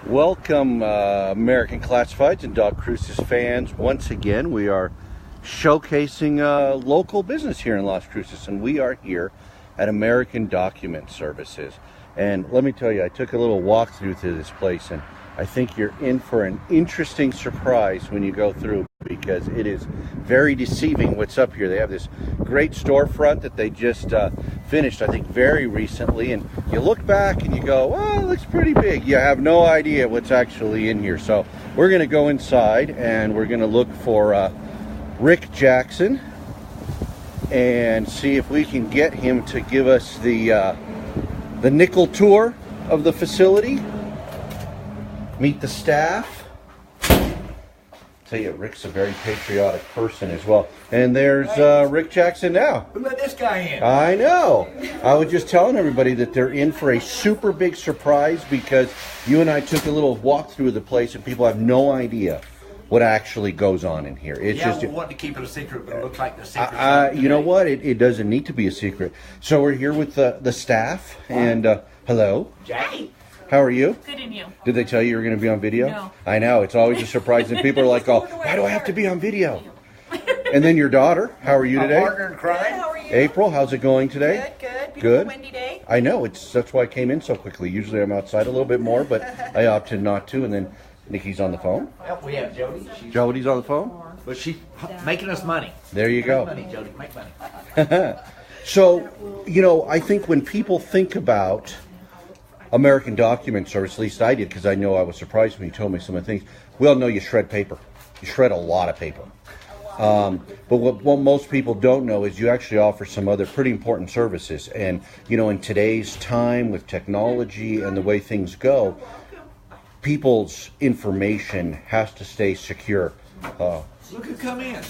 Welcome, American Classifieds and Doc Cruces fans. Once again, we are showcasing local business here in Las Cruces, and we are here at American Document Services. And let me tell you, I took a little walkthrough through this place, and I think you're in for an interesting surprise when you go through, because it is very deceiving what's up here. They have this great storefront that they just finished, I think, very recently, and you look back and you go, well, it looks pretty big. You have no idea what's actually in here. So we're going to go inside and we're going to look for Rick Jackson and see if we can get him to give us the nickel tour of the facility. Meet the staff. Tell you, Rick's a very patriotic person as well. And there's Rick Jackson now. Who let this guy in? I know. I was just telling everybody that they're in for a super big surprise, because you and I took a little walk through the place and people have no idea what actually goes on in here. It's just, we want to keep it a secret, but it looks like the secret. you know what? It doesn't need to be a secret. So we're here with the staff, and hello. Jackie. How are you? Good, and you? Did they tell you were going to be on video? No. I know. It's always a surprise, and people are like, "Oh, why do I have to be on video?" And then your daughter, how are you today? My partner in crime. How are you? April, how's it going today? Good. Beautiful Good. windy day. I know. That's why I came in so quickly. Usually I'm outside a little bit more, but I opted not to. And then Nikki's on the phone. Yep, we have Jody. Jody's on the phone. But she's making us money. There you go. Make money, Jody. Make money. So, you know, I think when people think about American Document Service, at least I did, because I know I was surprised when you told me some of the things. We all know you shred paper. You shred a lot of paper. But what most people don't know is you actually offer some other pretty important services. And, you know, in today's time with technology and the way things go, people's information has to stay secure. Look who come in.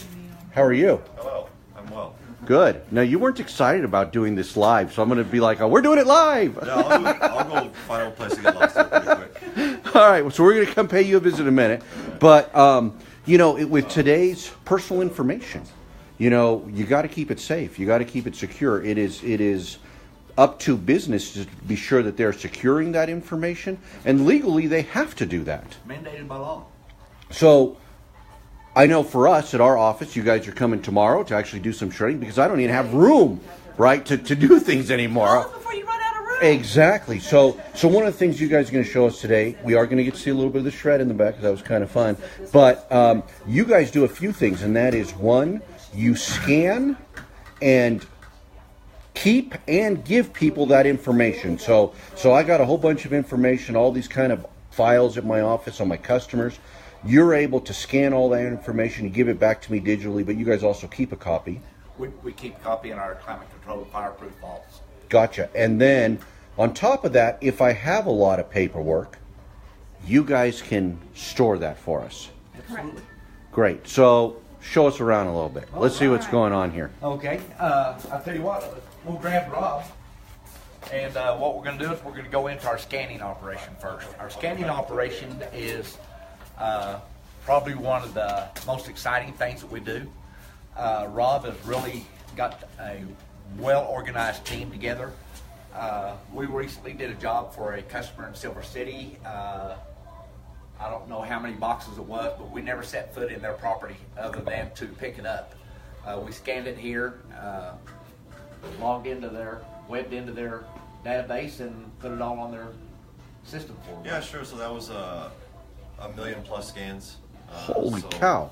How are you? Hello, I'm well. Good. Now, you weren't excited about doing this live, so I'm going to be like, oh, we're doing it live. Yeah, I'll go find a place to get lost in pretty quick. All right, so we're going to come pay you a visit in a minute. But, you know, with today's personal information, you know, you got to keep it safe. You got to keep it secure. It is up to businesses to be sure that they're securing that information. And legally, they have to do that. Mandated by law. So I know for us at our office, you guys are coming tomorrow to actually do some shredding, because I don't even have room, right, to do things anymore. Before you run out of room. Exactly. So one of the things you guys are going to show us today, we are going to get to see a little bit of the shred in the back, because that was kind of fun. But you guys do a few things, and that is, one, you scan and keep and give people that information. So I got a whole bunch of information, all these kind of files at my office on my customers. You're able to scan all that information and give it back to me digitally, but you guys also keep a copy. We keep a copy in our climate controlled fireproof vaults. Gotcha. And then on top of that, if I have a lot of paperwork, you guys can store that for us. Absolutely. Great. So show us around a little bit. Let's see what's going on here. Okay. I'll tell you what, we'll grab Rob. And what we're going to do is we're going to go into our scanning operation first. Our scanning operation is probably one of the most exciting things that we do. Rob has really got a well-organized team together. We recently did a job for a customer in Silver City. I don't know how many boxes it was, but we never set foot in their property other than to pick it up. We scanned it here, logged into webbed into their database, and put it all on their system for them. Yeah, sure. So that was a million plus scans. Holy cow.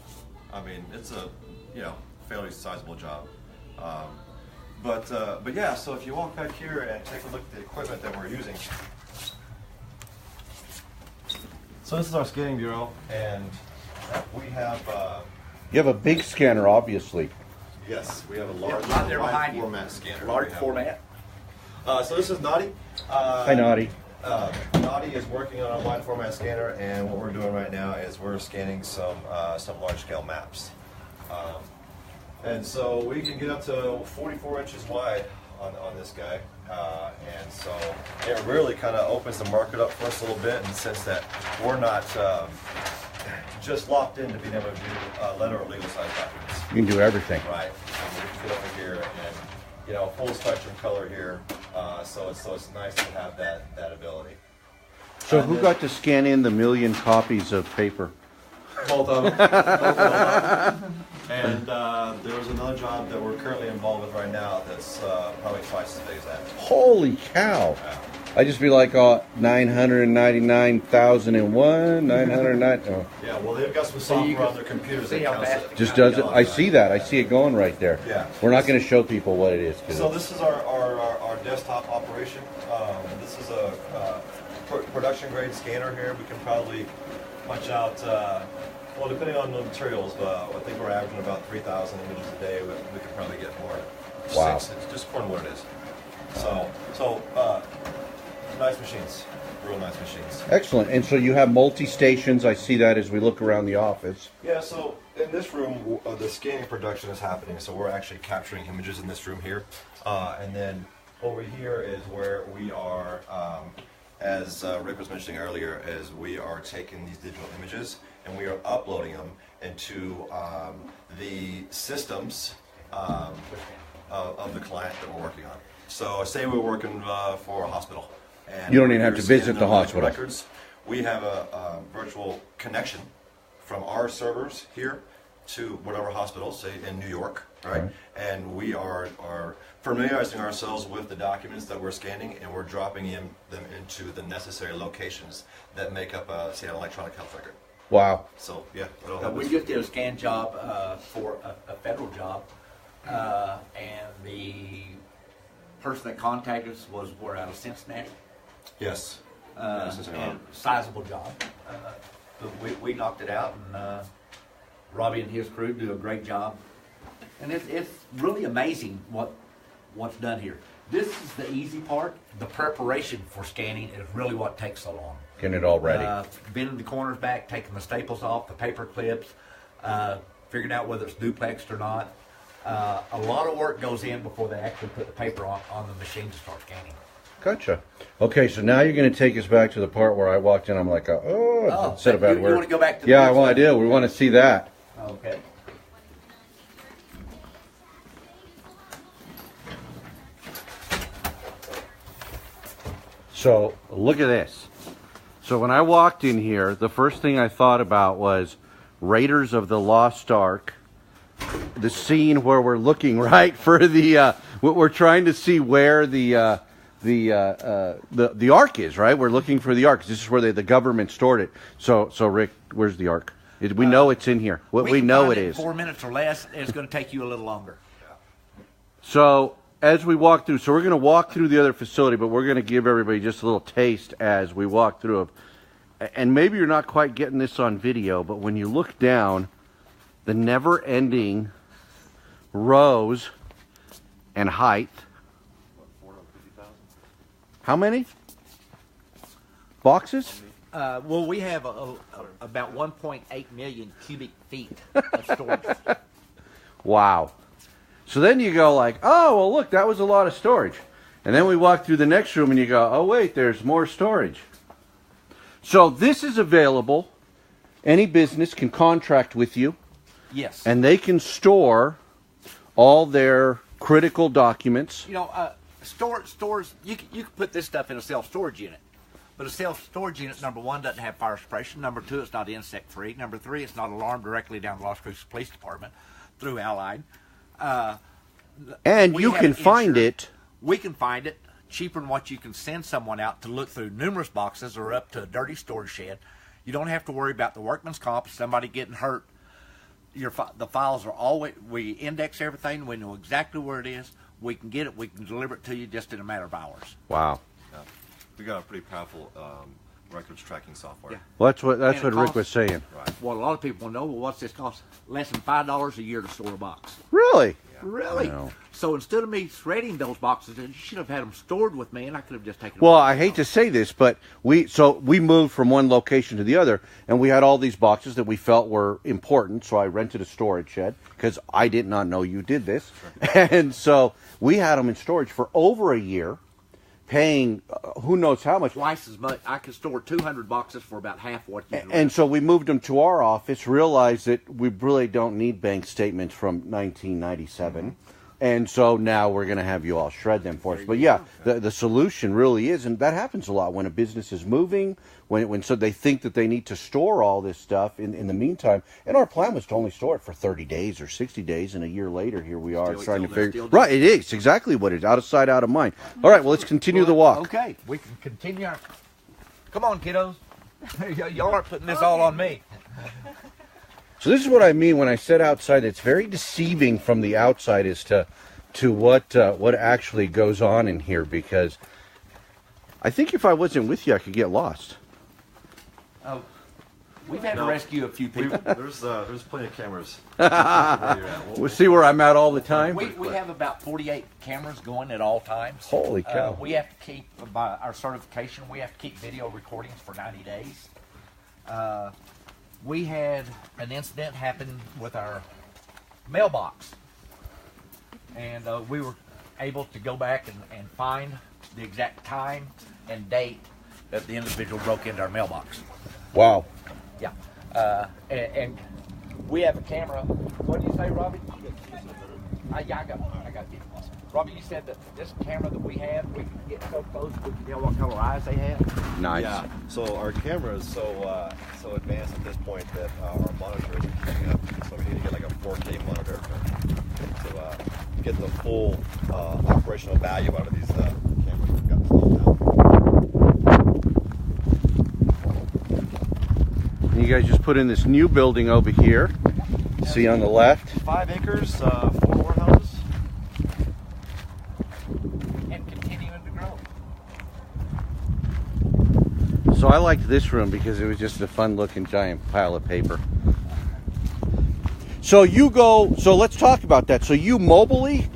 I mean, it's a fairly sizable job. But yeah, so if you walk back here and take a look at the equipment that we're using. So this is our scanning bureau, and we have You have a big scanner, obviously. yes, we have a large, Right there behind you. format scanner. Large We have. format. So this is Naughty. Hi, Naughty. Naughty is working on a wide format scanner, and what we're doing right now is we're scanning some large scale maps. And so we can get up to 44 inches wide on this guy. And so it really kind of opens the market up for us a little bit in the sense that we're not just locked into being able to do letter or legal size documents. You can do everything. Right. And we can get over here and full spectrum color here. So it's nice to have that ability. So who got to scan in the 1 million copies of paper? Both of them. Both of them. And there was another job that we're currently involved with right now that's probably twice as big as that. Holy cow! I just be like, 999,001, 909. Oh. Yeah, well, they've got some software on their computers that counts it. Just does it. I see that. I see it going right there. Yeah. We're not going to show people what it is. So this is our desktop operation. This is a production grade scanner here. We can probably punch out, well, depending on the materials, I think we're averaging about 3,000 images a day. We could probably get more. Wow. 6, it's just according to what it is. So nice machines, real nice machines. Excellent. And so you have multi-stations. I see that as we look around the office. Yeah, so in this room, the scanning production is happening. So we're actually capturing images in this room here. And then over here is where we are, as Rick was mentioning earlier, is we are taking these digital images and we are uploading them into the systems of the client that we're working on. So say we're working for a hospital. And you don't even have to scanning visit the their medical hospital. records. We have a virtual connection from our servers here to whatever hospital, say in New York, right? And we are familiarizing ourselves with the documents that we're scanning, and we're dropping them into the necessary locations that make up, say, an electronic health record. Wow. So yeah, We just did a scan job for a federal job, and the person that contacted us we're out of Cincinnati. yes. And sizable job. But we knocked it out, and Robbie and his crew do a great job. And it's really amazing what's done here. This is the easy part. The preparation for scanning is really what takes so long. Getting it all ready. Bending the corners back, taking the staples off, the paper clips, figuring out whether it's duplexed or not. A lot of work goes in before they actually put the paper on the machine to start scanning. Gotcha. Okay, so now you're going to take us back to the part where I walked in. I'm like, it said about where. You want to go back to the Yeah, I do. We want to see that. Okay. So look at this. So when I walked in here, the first thing I thought about was Raiders of the Lost Ark. The scene where we're looking right for the, we're trying to see where the ark is, right? We're looking for the ark. This is where the government stored it. So Rick, where's the ark? We know it's in here. We know it is. 4 minutes or less. It's going to take you a little longer. So as we walk through, so we're going to walk through the other facility, but we're going to give everybody just a little taste as we walk through. And maybe you're not quite getting this on video, but when you look down, the never-ending rows and height. How many boxes? Well, we have about 1.8 million cubic feet of storage. Wow. So then you go like, oh, well, look, that was a lot of storage. And then we walk through the next room and you go, oh, wait, there's more storage. So this is available. Any business can contract with you. Yes. And they can store all their critical documents. You know, stores, you can put this stuff in a self-storage unit. But a self-storage unit, number one, doesn't have fire suppression. Number two, it's not insect-free. Number three, it's not alarmed directly down the Las Cruces Police Department through Allied. And you can find it. We can find it cheaper than what you can send someone out to look through numerous boxes or up to a dirty storage shed. You don't have to worry about the workman's comp, somebody getting hurt. The files are always, we index everything, we know exactly where it is, we can get it, we can deliver it to you just in a matter of hours. Wow. Yeah. We got a pretty powerful records tracking software. Yeah. Well, that's what Rick costs, was saying. Right. Well, a lot of people know, well, what's this cost? Less than $5 a year to store a box. Really? Yeah. Really? No. So instead of me shredding those boxes, you should have had them stored with me, and I could have just taken them. Well, I hate to say this, but we moved from one location to the other, and we had all these boxes that we felt were important. So I rented a storage shed because I did not know you did this, and so we had them in storage for over a year, paying who knows how much. Twice as much. I could store 200 boxes for about half what you. And so we moved them to our office, realized that we really don't need bank statements from 1997. And so now we're going to have you all shred them for us. But yeah, the solution really is, and that happens a lot when a business is moving, when so they think that they need to store all this stuff in the meantime. And our plan was to only store it for 30 days or 60 days, and a year later, here we are trying to figure. Right, it is exactly what it is. Out of sight, out of mind. All right, well, let's continue the walk. Okay, we can continue. Come on, kiddos. Y'all aren't putting this all on me. So this is what I mean when I said outside. It's very deceiving from the outside as to what actually goes on in here, because I think if I wasn't with you, I could get lost. Oh, we've had to rescue a few people. There's plenty of cameras. We'll see where I'm at all the time. We have about 48 cameras going at all times. Holy cow. We have to keep, by our certification, we have to keep video recordings for 90 days. We had an incident happen with our mailbox, and we were able to go back and find the exact time and date that the individual broke into our mailbox. Wow. Yeah. And we have a camera. What do you say, Robbie? I got you. Robbie, you said that this camera that we have, we can get so close we can tell what color eyes they have. Nice. Yeah. So our camera is so advanced at this point that our monitor isn't keeping up. So we need to get like a 4K monitor to get the full operational value out of these cameras we've got installed now. You guys just put in this new building over here. See on the left. 5 acres, 4 warehouses. And continuing to grow. So I liked this room because it was just a fun looking giant pile of paper. So let's talk about that. So you mobily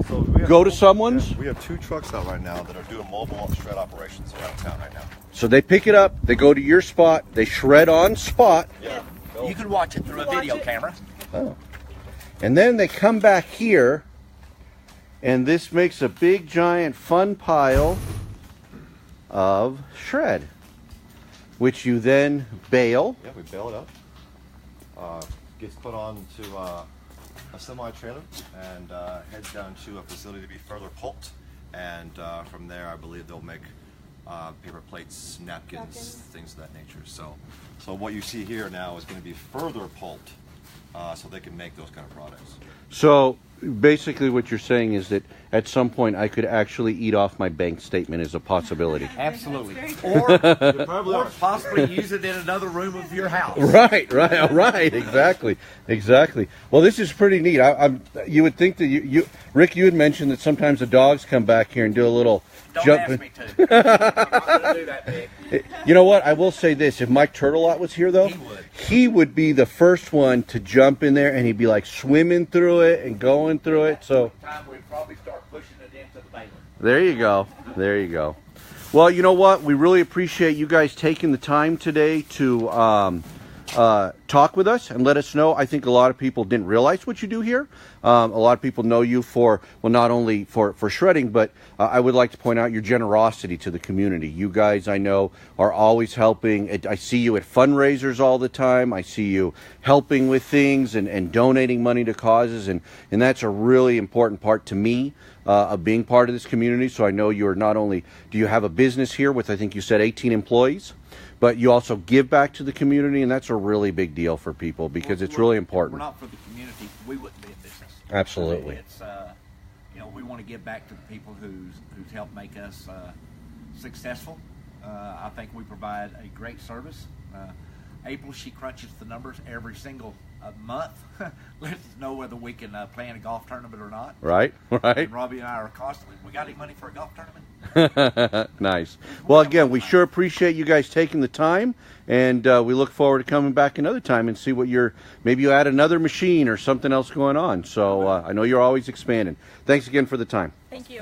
go to someone's? We have 2 trucks out right now that are doing mobile shred operations around town right now. So they pick it up, they go to your spot, they shred on spot. Yeah. You can watch it through a video camera. Oh. And then they come back here, and this makes a big giant fun pile of shred, which you then bale. Yeah, we bale it up. Gets put onto a semi-trailer and heads down to a facility to be further pulped. And from there, I believe they'll make paper plates, napkins, things of that nature. So what you see here now is going to be further pulped so they can make those kind of products. So basically what you're saying is that at some point I could actually eat off my bank statement as a possibility. Absolutely. Or possibly use it in another room of your house. Right, exactly. Well, this is pretty neat. You would think that Rick, you had mentioned that sometimes the dogs come back here and do a little Don't ask me to. I'm not going to do that, big. You know what? I will say this. If Mike Turtelot was here, though, he would be the first one to jump in there, and he'd be like swimming through it and going through it. So we'd probably start pushing it into the baler. There you go. Well, you know what? We really appreciate you guys taking the time today to talk with us and let us know. I think a lot of people didn't realize what you do here. A lot of people know you for, well, not only for shredding, but I would like to point out your generosity to the community. You guys, I know, are always helping. I see you at fundraisers all the time. I see you helping with things and donating money to causes, and that's a really important part to me of being part of this community. So I know you're not only, do you have a business here with, I think you said 18 employees? But you also give back to the community, and that's a really big deal for people because it's really important. If we're not for the community, we wouldn't be in business. Absolutely. It's we want to give back to the people who's helped make us successful. I think we provide a great service. April, she crunches the numbers every single month, lets us know whether we can play in a golf tournament or not. Right. And Robbie and I are constantly, we got any money for a golf tournament? Nice. Well, again, we sure appreciate you guys taking the time, and we look forward to coming back another time and see what maybe you add another machine or something else going on. So I know you're always expanding. Thanks again for the time. Thank you.